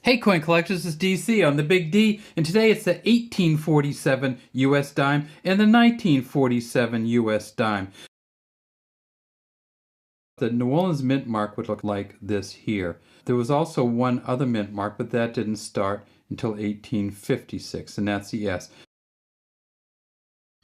Hey coin collectors, it's DC on the Big D, and today it's the 1847 US dime and the 1947 US dime. The New Orleans mint mark would look like this here. There was also one other mint mark, but that didn't start until 1856, and that's the S.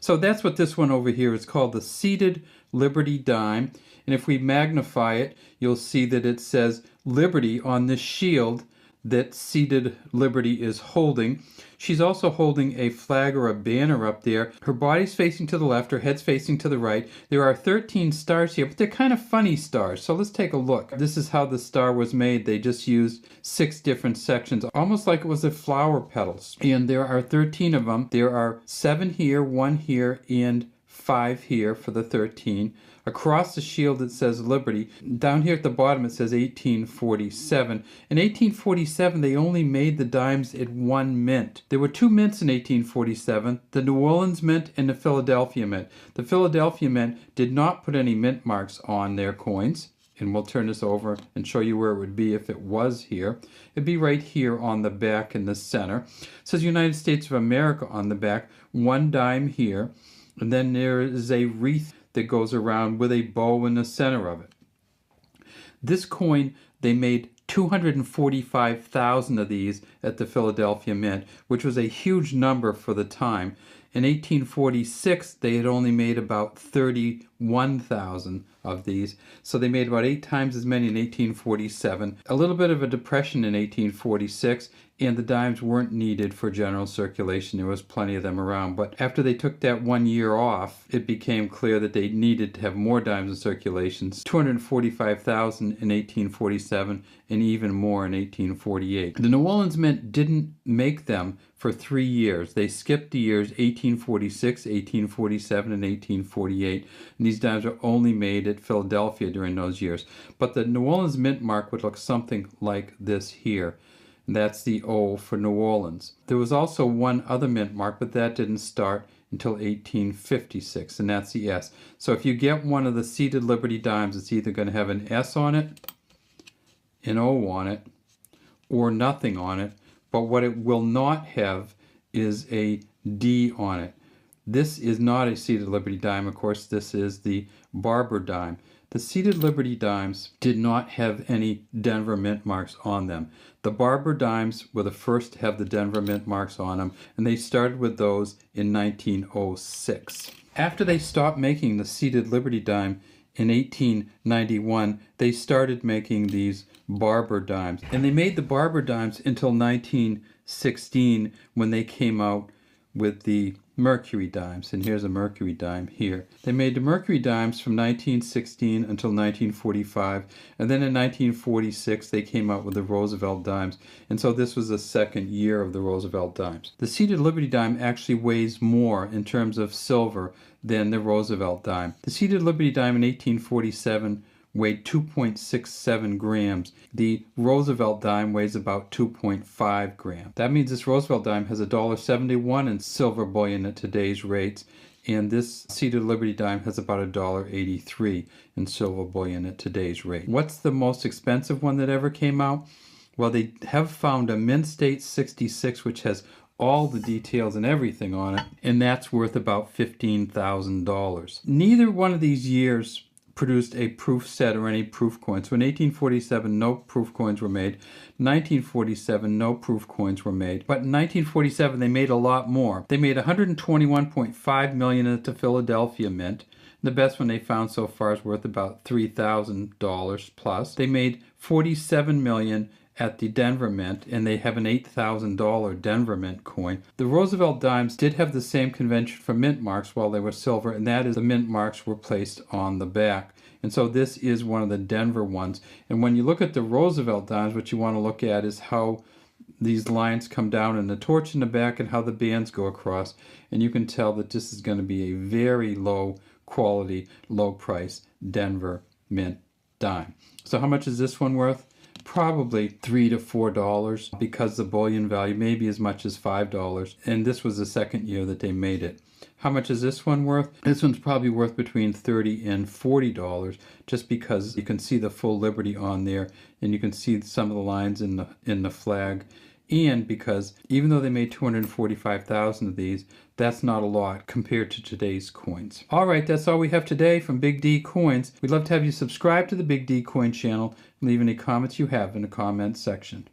So that's what this one over here is called, the seated Liberty dime. And if we magnify it, you'll see that it says Liberty on this shield that seated Liberty is holding. She's also holding a flag or a banner up there. Her body's facing to the left, her head's facing to the right. There are 13 stars here, but they're kind of funny stars. So let's take a look. This is how the star was made. They just used 6 different sections, almost like it was the flower petals. And there are 13 of them. There are 7 here, 1 here, and 5 here for the 13. Across the shield it says Liberty. Down here at the bottom it says 1847. In 1847 they only made the dimes at one mint. There were 2 mints in 1847, the New Orleans Mint and the Philadelphia Mint. The Philadelphia Mint did not put any mint marks on their coins. And we'll turn this over and show you where it would be if it was here. It'd be right here on the back in the center. It says United States of America on the back, 1 dime here. And then there is a wreath that goes around with a bow in the center of it. This coin, they made 245,000 of these at the Philadelphia Mint, which was a huge number for the time. In 1846, they had only made about 31,000 of these, so they made about 8 times as many in 1847. A little bit of a depression in 1846, and the dimes weren't needed for general circulation. There was plenty of them around, but after they took that 1 year off, it became clear that they needed to have more dimes in circulation. 245,000 in 1847, and even more in 1848. The New Orleans Mint didn't make them for 3 years. They skipped the years 1846, 1847, and 1848. And these dimes were only made at Philadelphia during those years. But the New Orleans Mint mark would look something like this here. And that's the O for New Orleans. There was also one other mint mark, but that didn't start until 1856, and that's the S. So if you get one of the seated Liberty dimes, it's either going to have an S on it, an O on it, or nothing on it. But what it will not have is a D on it. This is not a seated Liberty dime, of course. This is the Barber dime. The seated Liberty dimes did not have any Denver mint marks on them. The Barber dimes were the first to have the Denver mint marks on them, and they started with those in 1906. After they stopped making the seated Liberty dime in 1891, they started making these Barber dimes. And they made the Barber dimes until 1916 when they came out with the Mercury dimes. And here's a Mercury dime here. They made the Mercury dimes from 1916 until 1945. And then in 1946 they came out with the Roosevelt dimes. And so this was the second year of the Roosevelt dimes. The seated Liberty dime actually weighs more in terms of silver than the Roosevelt dime. The seated Liberty dime in 1847 weighed 2.67 grams. The Roosevelt dime weighs about 2.5 grams. That means this Roosevelt dime has $1.71 in silver bullion at today's rates, and this seated Liberty dime has about $1.83 in silver bullion at today's rate. What's the most expensive one that ever came out? Well, they have found a Mint State 66, which has all the details and everything on it, and that's worth about $15,000. Neither one of these years produced a proof set or any proof coins. So in 1847, no proof coins were made. 1947, no proof coins were made. But in 1947, they made a lot more. They made $121.5 million at the Philadelphia Mint. The best one they found so far is worth about $3,000 plus. They made $47 million at the Denver Mint, and they have an $8,000 Denver Mint coin. The Roosevelt dimes did have the same convention for mint marks while they were silver, and that is the mint marks were placed on the back. And so this is one of the Denver ones. And when you look at the Roosevelt dimes, what you want to look at is how these lines come down in the torch in the back and how the bands go across. And you can tell that this is going to be a very low quality, low price Denver Mint dime. So how much is this one worth? probably $3 to $4 because the bullion value may be as much as $5. And this was the second year that they made it. How much is this one worth? This one's probably worth between $30 and $40 just because you can see the full Liberty on there and you can see some of the lines in the flag. And because even though they made 245,000 of these, that's not a lot compared to today's coins. All right, that's all we have today from Big D Coins. We'd love to have you subscribe to the Big D Coin channel and leave any comments you have in the comments section.